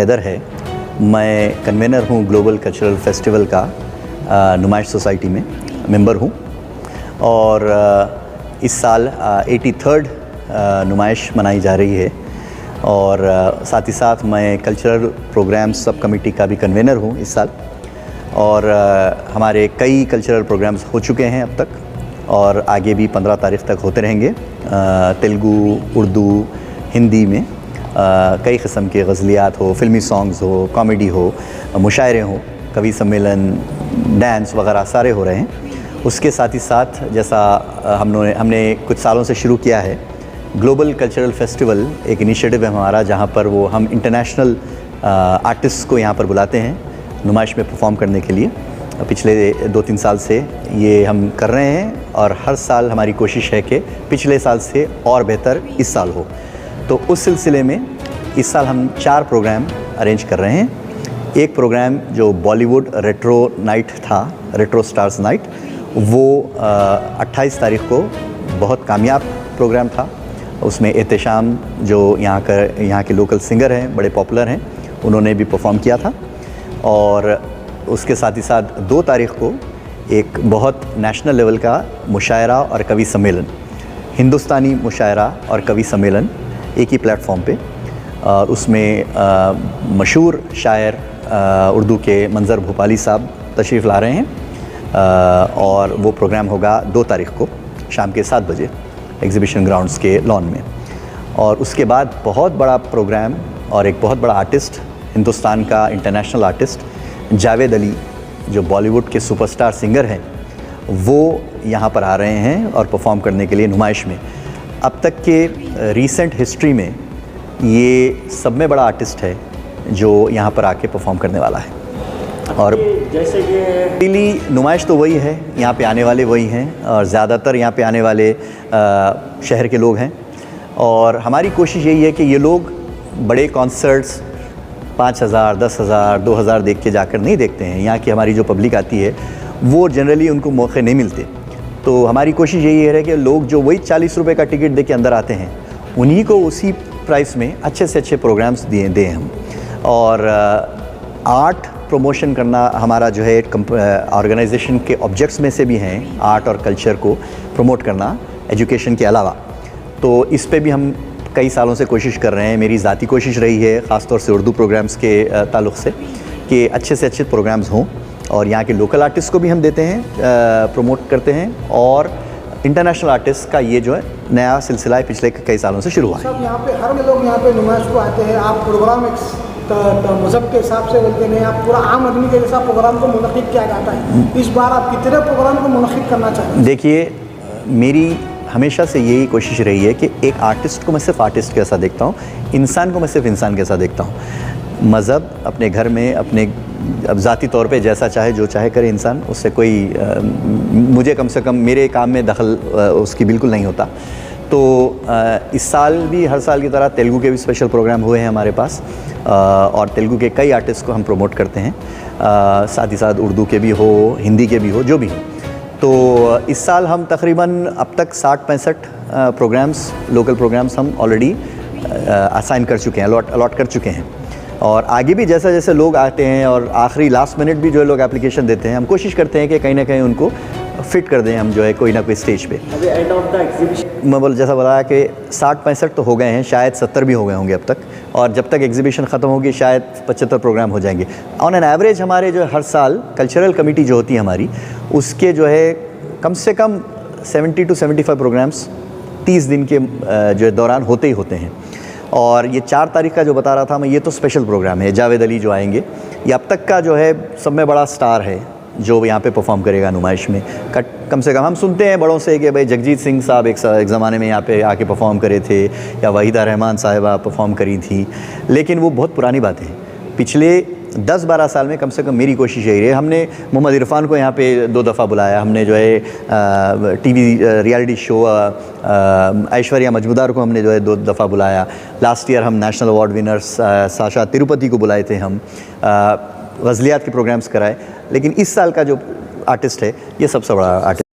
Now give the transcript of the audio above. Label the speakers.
Speaker 1: हैदर है। मैं कन्वेनर हूँ ग्लोबल कल्चरल फेस्टिवल का, नुमाइश सोसाइटी में मेंबर हूँ। और इस साल 83rd नुमाइश मनाई जा रही है। और साथ ही साथ मैं कल्चरल प्रोग्राम्स सब कमेटी का भी कन्वेनर हूँ इस साल। और हमारे कई कल्चरल प्रोग्राम्स हो चुके हैं अब तक, और आगे भी 15 तारीख तक होते रहेंगे। तेलुगु, उर्दू, हिंदी में कई किस्म के गज़लियात हो, फ़िल्मी सॉन्ग्स हो, कॉमेडी हो, मुशायरे हो, कवि सम्मेलन, डांस वगैरह सारे हो रहे हैं। उसके साथ ही साथ जैसा हमने कुछ सालों से शुरू किया है, ग्लोबल कल्चरल फेस्टिवल एक इनिशिएटिव है हमारा, जहाँ पर वो हम इंटरनेशनल आर्टिस्ट को यहाँ पर बुलाते हैं नुमाइश में परफॉर्म करने के लिए। पिछले 2-3 साल से ये हम कर रहे हैं, और हर साल हमारी कोशिश है कि पिछले साल से और बेहतर इस साल हो। तो उस सिलसिले में इस साल हम 4 प्रोग्राम अरेंज कर रहे हैं। एक प्रोग्राम जो बॉलीवुड रेट्रो नाइट था, रेट्रो स्टार्स नाइट, वो 28 तारीख को बहुत कामयाब प्रोग्राम था। उसमें एहतशाम जो यहाँ के लोकल सिंगर हैं, बड़े पॉपुलर हैं, उन्होंने भी परफॉर्म किया था। और उसके साथ ही साथ 2 तारीख को एक बहुत नेशनल लेवल का मुशायरा और कवि सम्मेलन, हिंदुस्तानी मुशायरा और कवि सम्मेलन एक ही प्लेटफॉर्म पे, और उसमें मशहूर शायर उर्दू के मंज़र भोपाली साहब तशरीफ़ ला रहे हैं। और वो प्रोग्राम होगा 2 तारीख को शाम के 7 बजे एग्ज़िबिशन ग्राउंड्स के लॉन में। और उसके बाद बहुत बड़ा प्रोग्राम और एक बहुत बड़ा आर्टिस्ट, हिंदुस्तान का इंटरनेशनल आर्टिस्ट जावेद अली, जो बॉलीवुड के सुपरस्टार सिंगर हैं, वो यहाँ पर आ रहे हैं और परफॉर्म करने के लिए नुमाइश में। अब तक के रीसेंट हिस्ट्री में ये सब में बड़ा आर्टिस्ट है जो यहाँ पर आके परफॉर्म करने वाला है। और
Speaker 2: जैसे कि
Speaker 1: पहली नुमाइश तो वही है, यहाँ पे आने वाले वही हैं, और ज़्यादातर यहाँ पे आने वाले शहर के लोग हैं। और हमारी कोशिश यही है कि ये लोग बड़े कॉन्सर्ट्स 5,000, 10,000, 2,000 देख के जाकर नहीं देखते हैं। यहाँ की हमारी जो पब्लिक आती है वो जनरली उनको मौके नहीं मिलते। तो हमारी कोशिश यही है कि लोग जो वही 40 रुपये का टिकट दे के अंदर आते हैं, उन्हीं को उसी प्राइस में अच्छे से अच्छे प्रोग्राम्स दें हम। और आर्ट प्रमोशन करना हमारा जो है ऑर्गेनाइजेशन के ऑब्जेक्ट्स में से भी हैं, आर्ट और कल्चर को प्रमोट करना एजुकेशन के अलावा। तो इस पे भी हम कई सालों से कोशिश कर रहे हैं। मेरी ज़ाती कोशिश रही है ख़ास तौर से उर्दू प्रोग्राम्स के ताल्लुक़ से, कि अच्छे से अच्छे प्रोग्राम्स हों, और यहाँ के लोकल आर्टिस्ट को भी हम देते हैं, प्रमोट करते हैं। और इंटरनेशनल आर्टिस्ट का ये जो है नया सिलसिला है, पिछले कई सालों से शुरू हुआ है।
Speaker 2: सब यहाँ पे हर लोग यहाँ पे नुमाइश को आते हैं। आप प्रोग्राम एक मज़हब के हिसाब से बोलते हैं, आप पूरा आम आदमी के जैसा प्रोग्राम को मुनक़िद किया जाता है। इस बार आप कितने प्रोग्राम को मुनक़िद करना चाहते हैं?
Speaker 1: देखिए, मेरी हमेशा से यही कोशिश रही है कि एक आर्टिस्ट को मैं सिर्फ आर्टिस्ट कैसा देखता हूँ, इंसान को मैं सिर्फ इंसान कैसा देखता हूँ। मज़हब अपने घर में अपने अब ज़ाती तौर पे जैसा चाहे जो चाहे करे इंसान, उससे कोई मुझे कम से कम मेरे काम में दखल उसकी बिल्कुल नहीं होता। तो इस साल भी हर साल की तरह तेलुगु के भी स्पेशल प्रोग्राम हुए हैं हमारे पास, और तेलुगु के कई आर्टिस्ट को हम प्रमोट करते हैं। साथ ही साथ उर्दू के भी हो, हिंदी के भी हो, जो भी हो। तो इस साल हम तकरीबन अब तक 60-65 प्रोग्राम्स, लोकल प्रोग्राम्स हम ऑलरेडी असाइन कर चुके हैं, अलॉट कर चुके हैं। और आगे भी जैसा जैसे लोग आते हैं, और आखिरी लास्ट मिनट भी जो लोग एप्लीकेशन देते हैं, हम कोशिश करते हैं कि कहीं ना कहीं उनको फिट कर दें हम, जो है कोई ना कोई स्टेज पे।
Speaker 2: अभी एंड ऑफ द एग्जीबिशन
Speaker 1: मैं जैसा बताया कि 60-65 तो हो गए हैं, शायद 70 भी हो गए होंगे अब तक। और जब तक एग्जीबिशन ख़त्म होगी शायद 75 प्रोग्राम हो जाएंगे। ऑन एन एवरेज हमारे जो हर साल कल्चरल कमेटी जो होती है हमारी, उसके जो है कम से कम 70 to 75 प्रोग्राम्स 30 दिन के जो दौरान होते ही होते हैं। और ये 4 तारीख का जो बता रहा था मैं, ये तो स्पेशल प्रोग्राम है। जावेद अली जो आएंगे, ये अब तक का जो है सब में बड़ा स्टार है जो यहाँ पे परफॉर्म करेगा नुमाइश में। कम से कम हम सुनते हैं बड़ों से कि भाई जगजीत सिंह साहब एक ज़माने में यहाँ पे आके परफॉर्म करे थे, या वहीदा रहमान साहिबा परफॉर्म करी थी, लेकिन वो बहुत पुरानी बात है। पिछले 10-12 साल में कम से कम मेरी कोशिश यही रही। हमने मोहम्मद इरफान को यहाँ पे 2 दफ़ा बुलाया, हमने जो है TV reality show Aishwarya Majumdar को हमने जो है 2 दफ़ा बुलाया। लास्ट ईयर हम national award winners Sasha Tirupati को बुलाए थे हम, गज़लियात के प्रोग्राम्स कराए। लेकिन इस साल का जो आर्टिस्ट है, ये सबसे बड़ा आर्टिस्ट